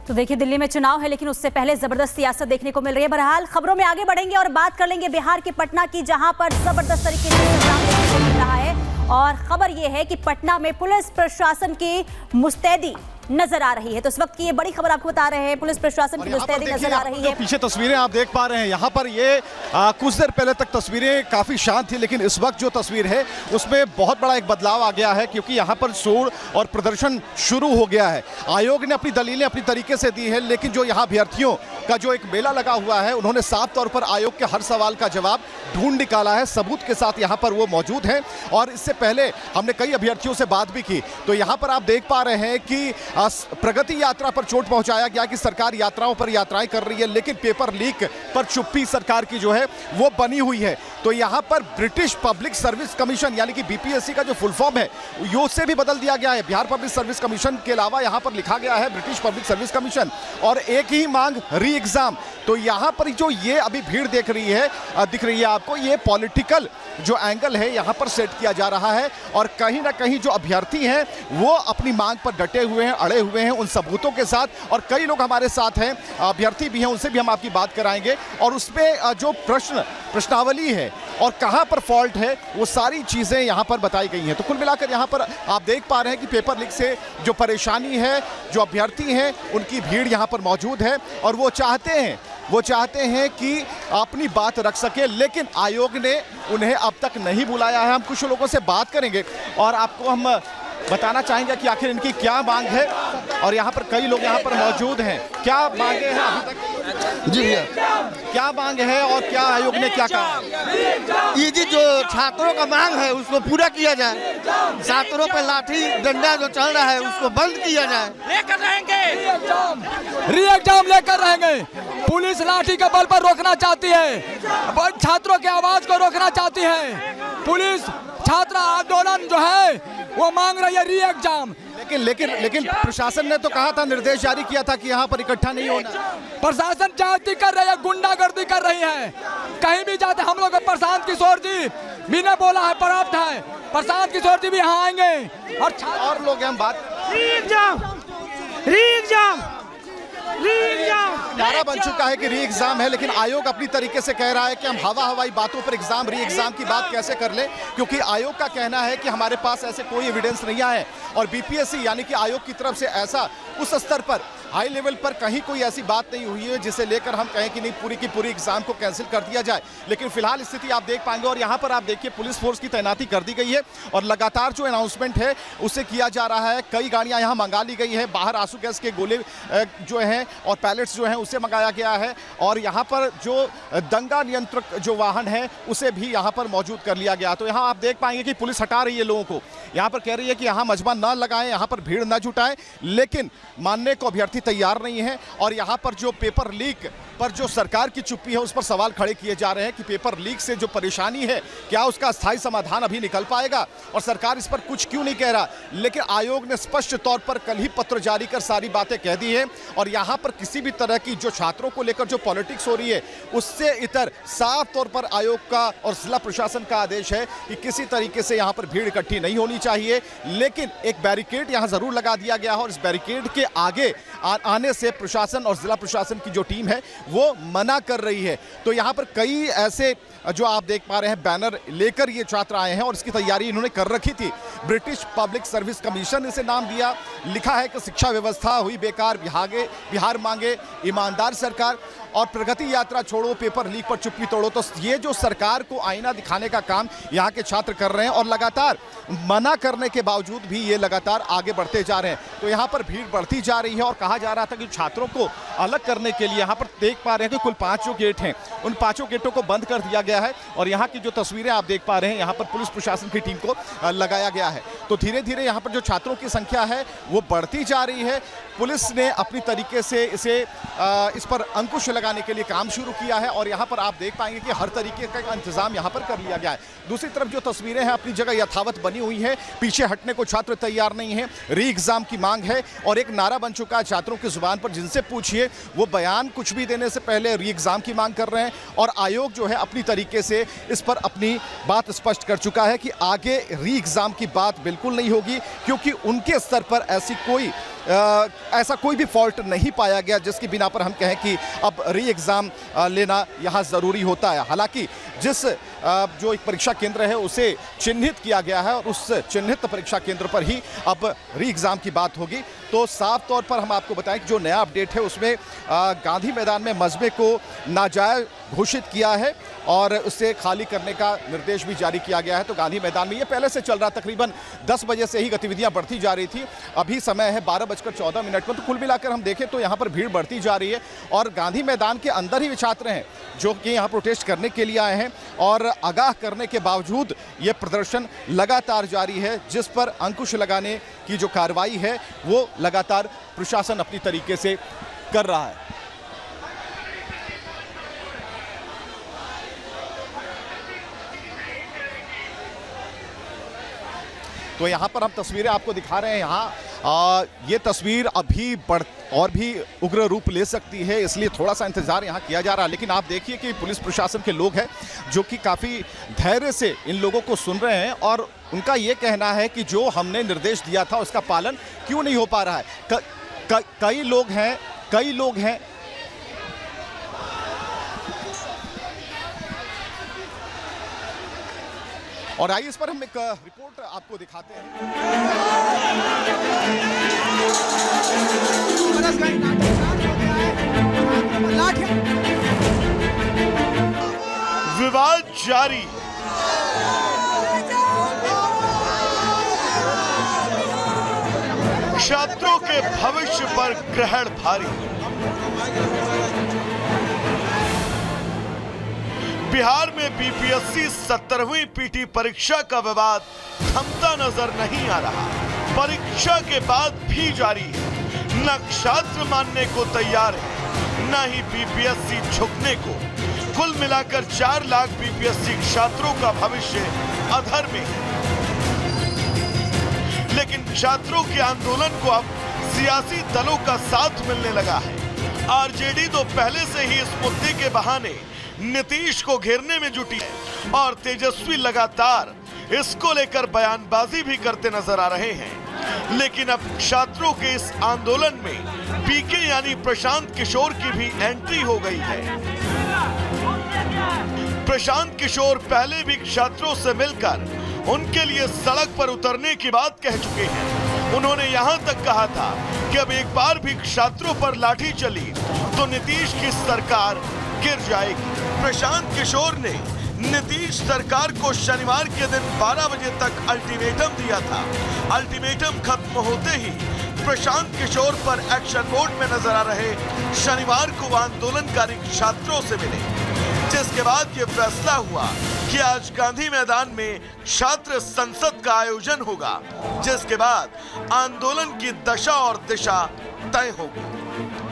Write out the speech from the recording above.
तो देखिए, दिल्ली में चुनाव है लेकिन उससे पहले जबरदस्त सियासत देखने को मिल रही है। बहरहाल खबरों में आगे बढ़ेंगे और बात कर लेंगे बिहार के पटना की, जहां पर जबरदस्त तरीके से इंतजाम देखने को मिल रहा है। और खबर यह है कि पटना में पुलिस प्रशासन की मुस्तैदी नजर आ रही है। तो इस वक्त की ये बड़ी खबर आपको बता रहे हैं, पुलिस प्रशासन की मुस्तैदी नजर आ रही है। पीछे तस्वीरें आप देख पा रहे हैं, यहाँ पर ये कुछ देर पहले तक तस्वीरें काफी शांत थी, लेकिन इस वक्त जो तस्वीर है उसमें बहुत बड़ा एक बदलाव आ गया है, क्योंकि यहाँ पर शोर और प्रदर्शन शुरू हो गया है। आयोग ने अपनी दलीलें अपनी तरीके से दी है, लेकिन जो यहाँ अभ्यर्थियों का जो एक मेला लगा हुआ है, उन्होंने साफ तौर पर आयोग के हर सवाल का जवाब ढूंढ निकाला है, सबूत के साथ यहाँ पर वो मौजूद हैं। और इससे पहले हमने कई अभ्यर्थियों से बात भी की, तो यहाँ पर आप देख पा रहे हैं कि प्रगति यात्रा पर चोट पहुंचाया गया कि सरकार यात्राओं पर यात्राएं कर रही है, लेकिन पेपर लीक पर चुप्पी सरकार की जो है वो बनी हुई है। तो यहाँ पर ब्रिटिश पब्लिक सर्विस कमीशन यानी कि बीपीएससी का जो फुल फॉर्म है यो से भी बदल दिया गया है। बिहार पब्लिक सर्विस कमीशन के अलावा यहाँ पर लिखा गया है ब्रिटिश पब्लिक सर्विस कमीशन, और एक ही मांग री एग्जाम। तो यहाँ पर जो ये अभी भीड़ दिख रही है आपको, ये पॉलिटिकल जो एंगल है यहाँ पर सेट किया जा रहा है, और कहीं ना कहीं जो अभ्यर्थी हैं वो अपनी मांग पर डटे हुए हैं, अड़े हुए हैं उन सबूतों के साथ। और कई लोग हमारे साथ हैं, अभ्यर्थी भी हैं, उनसे भी हम आपकी बात कराएंगे, और उसमें जो प्रश्नावली है और कहां पर फॉल्ट है वो सारी चीजें यहां पर बताई गई हैं। तो कुल मिलाकर यहां पर आप देख पा रहे हैं कि पेपर लीक से जो परेशानी है, जो अभ्यर्थी हैं उनकी भीड़ यहां पर मौजूद है, और वो चाहते हैं कि अपनी बात रख सके, लेकिन आयोग ने उन्हें अब तक नहीं बुलाया है। हम कुछ लोगों से बात करेंगे और आपको हम बताना चाहेंगे कि आखिर इनकी क्या मांग है, और यहाँ पर कई लोग यहाँ पर मौजूद हैं। क्या मांगे हैं अभी तक? जी भैया, क्या मांग है और क्या आयोग ने क्या कहा? ये जी जो छात्रों का मांग है उसको पूरा किया जाए, छात्रों पर लाठी डंडा जो चल रहा है उसको बंद किया जाए। लेकर रहेंगे, री एग्जाम लेकर रहेंगे। पुलिस लाठी के बल पर रोकना चाहती है, छात्रों की आवाज को रोकना चाहती है। पुलिस छात्र आंदोलन जो है वो मांग रही है री एग्जाम। लेकिन प्रशासन ने तो कहा था, निर्देश जारी किया था कि यहाँ पर इकट्ठा नहीं होना। प्रशासन जाति कर रही है, गुंडागर्दी कर रही है, कहीं भी जाते। हम लोग प्रशांत किशोर जी भी ने बोला है, पर्याप्त है, प्रशांत किशोर जी भी यहाँ आएंगे। और लोग हम बात नारा बन चुका है कि री एग्जाम है, लेकिन आयोग अपनी तरीके से कह रहा है कि हम हवाई बातों पर एग्जाम री एग्जाम की बात कैसे कर ले, क्योंकि आयोग का कहना है कि हमारे पास ऐसे कोई एविडेंस नहीं आए, और बीपीएससी यानी कि आयोग की तरफ से ऐसा उस स्तर पर हाई लेवल पर कहीं कोई ऐसी बात नहीं हुई है जिसे लेकर हम कहें कि नहीं पूरी की पूरी एग्जाम को कैंसिल कर दिया जाए। लेकिन फिलहाल स्थिति आप देख पाएंगे, और यहाँ पर आप देखिए पुलिस फोर्स की तैनाती कर दी गई है, और लगातार जो अनाउंसमेंट है उसे किया जा रहा है। कई गाड़ियाँ यहाँ मंगा ली गई है, बाहर आंसू गैस के गोले जो हैं और पैलेट्स जो हैं उसे मंगाया गया है, और यहाँ पर जो दंगा नियंत्रक जो वाहन है उसे भी यहाँ पर मौजूद कर लिया गया। तो यहाँ आप देख पाएंगे कि पुलिस हटा रही है लोगों को, यहाँ पर कह रही है कि यहाँ मजमा न लगाएं, यहाँ पर भीड़ न जुटाएं, लेकिन मानने को अभ्यर्थी तैयार नहीं है। और यहाँ पर जो पेपर लीक पर जो सरकार की चुप्पी है उस पर सवाल खड़े किए जा रहे हैं कि पेपर लीक से जो परेशानी है क्या उसका स्थायी समाधान अभी निकल पाएगा, और सरकार इस पर कुछ क्यों नहीं कह रहा। लेकिन आयोग ने स्पष्ट तौर पर कल ही पत्र जारी कर सारी बातें कह दी है, और यहाँ पर किसी भी तरह की जो छात्रों को लेकर जो पॉलिटिक्स हो रही है उससे इतर साफ तौर पर आयोग का और जिला प्रशासन का आदेश है कि किसी तरीके से यहाँ पर भीड़ इकट्ठी नहीं होनी चाहिए। लेकिन एक बैरिकेड यहाँ जरूर लगा दिया गया है, और इस बैरिकेड के आगे आने से प्रशासन और जिला प्रशासन की जो टीम है वो मना कर रही है। तो यहाँ पर कई ऐसे जो आप देख पा रहे हैं बैनर लेकर ये छात्र आए हैं, और इसकी तैयारी इन्होंने कर रखी थी। ब्रिटिश पब्लिक सर्विस कमीशन इसे नाम दिया, लिखा है कि शिक्षा व्यवस्था हुई बेकार, बिहार मांगे ईमानदार सरकार, और प्रगति यात्रा छोड़ो, पेपर लीक पर चुप्पी तोड़ो। तो ये जो सरकार को आईना दिखाने का काम यहाँ के छात्र कर रहे हैं, और लगातार मना करने के बावजूद भी ये लगातार आगे बढ़ते जा रहे हैं। तो यहाँ पर भीड़ बढ़ती जा रही है, और कहा जा रहा था कि छात्रों को अलग करने के लिए यहाँ पर देख पा रहे हैं कि कुल 5 जो गेट हैं उन 5 गेटों को बंद कर दिया गया है, और यहाँ की जो तस्वीरें आप देख पा रहे हैं यहाँ पर पुलिस प्रशासन की टीम को लगाया गया है। तो धीरे धीरे यहाँ पर जो छात्रों की संख्या है वो बढ़ती जा रही है। पुलिस ने अपनी तरीके से इस पर अंकुश लगाने के लिए काम शुरू किया है, और यहाँ पर आप देख पाएंगे कि हर तरीके का इंतजाम यहाँ पर कर लिया गया है। दूसरी तरफ जो तस्वीरें हैं अपनी जगह यथावत बनी हुई हैं, पीछे हटने को छात्र तैयार नहीं है, री एग्जाम की मांग है, और एक नारा बन चुका है छात्रों की जुबान पर, जिनसे पूछिए वो बयान कुछ भी देने से पहले री एग्जाम की मांग कर रहे हैं। और आयोग जो है अपनी तरीके से इस पर अपनी बात स्पष्ट कर चुका है कि आगे री एग्जाम की बात बिल्कुल नहीं होगी, क्योंकि उनके स्तर पर ऐसी कोई ऐसा कोई भी फॉल्ट नहीं पाया गया जिसकी बिना पर हम कहें कि अब री एग्ज़ाम लेना यहाँ ज़रूरी होता है। हालांकि जिस जो एक परीक्षा केंद्र है उसे चिन्हित किया गया है और उस चिन्हित परीक्षा केंद्र पर ही अब री एग्ज़ाम की बात होगी। तो साफ तौर पर हम आपको बताएं कि जो नया अपडेट है उसमें गांधी मैदान में मजमे को नाजायज घोषित किया है और उसे खाली करने का निर्देश भी जारी किया गया है। तो गांधी मैदान में ये पहले से चल रहा, तकरीबन 10 बजे से ही गतिविधियां बढ़ती जा रही थी। अभी समय है 12:14 में। तो कुल मिलाकर हम देखें तो यहाँ पर भीड़ बढ़ती जा रही है और गांधी मैदान के अंदर ही छात्र हैं जो कि यहाँ प्रोटेस्ट करने के लिए आए हैं और आगाह करने के बावजूद ये प्रदर्शन लगातार जारी है, जिस पर अंकुश लगाने की जो कार्रवाई है वो लगातार प्रशासन अपनी तरीके से कर रहा है। तो यहाँ पर हम तस्वीरें आपको दिखा रहे हैं। यहाँ ये तस्वीर अभी और भी उग्र रूप ले सकती है, इसलिए थोड़ा सा इंतजार यहाँ किया जा रहा है। लेकिन आप देखिए कि पुलिस प्रशासन के लोग हैं जो कि काफ़ी धैर्य से इन लोगों को सुन रहे हैं और उनका ये कहना है कि जो हमने निर्देश दिया था उसका पालन क्यों नहीं हो पा रहा है। कई लोग हैं और आइए इस पर हम एक रिपोर्ट आपको दिखाते हैं। विवाद जारी, छात्रों के भविष्य पर ग्रहण भारी। बिहार में बीपीएससी 17वीं पीटी परीक्षा का विवाद थमता नजर नहीं आ रहा। परीक्षा के बाद भी जारी है। न छात्र मानने को तैयार है, न ही बीपीएससी झुकने को। कुल मिलाकर 4 लाख बीपीएससी छात्रों का भविष्य अधर में है। लेकिन छात्रों के आंदोलन को अब सियासी दलों का साथ मिलने लगा है। आरजेडी तो पहले से ही इस मुद्दे के बहाने नीतीश को घेरने में जुटी है और तेजस्वी लगातार इसको लेकर बयानबाजी भी करते नजर आ रहे हैं। लेकिन अब छात्रों के इस आंदोलन में पीके यानी प्रशांत किशोर की भी एंट्री हो गई है। प्रशांत किशोर पहले भी छात्रों से मिलकर उनके लिए सड़क पर उतरने की बात कह चुके हैं। उन्होंने यहां तक कहा था कि अब एक बार भी छात्रों पर लाठी चली तो नीतीश की सरकार गिर जाएगी। प्रशांत किशोर ने नीतीश सरकार को शनिवार के दिन 12 बजे तक अल्टीमेटम दिया था। अल्टीमेटम खत्म होते ही प्रशांत किशोर पर एक्शन मोड में नजर आ रहे शनिवार को आंदोलनकारी छात्रों से मिले, जिसके बाद ये फैसला हुआ कि आज गांधी मैदान में छात्र संसद का आयोजन होगा, जिसके बाद आंदोलन की दशा और दिशा तय होगी।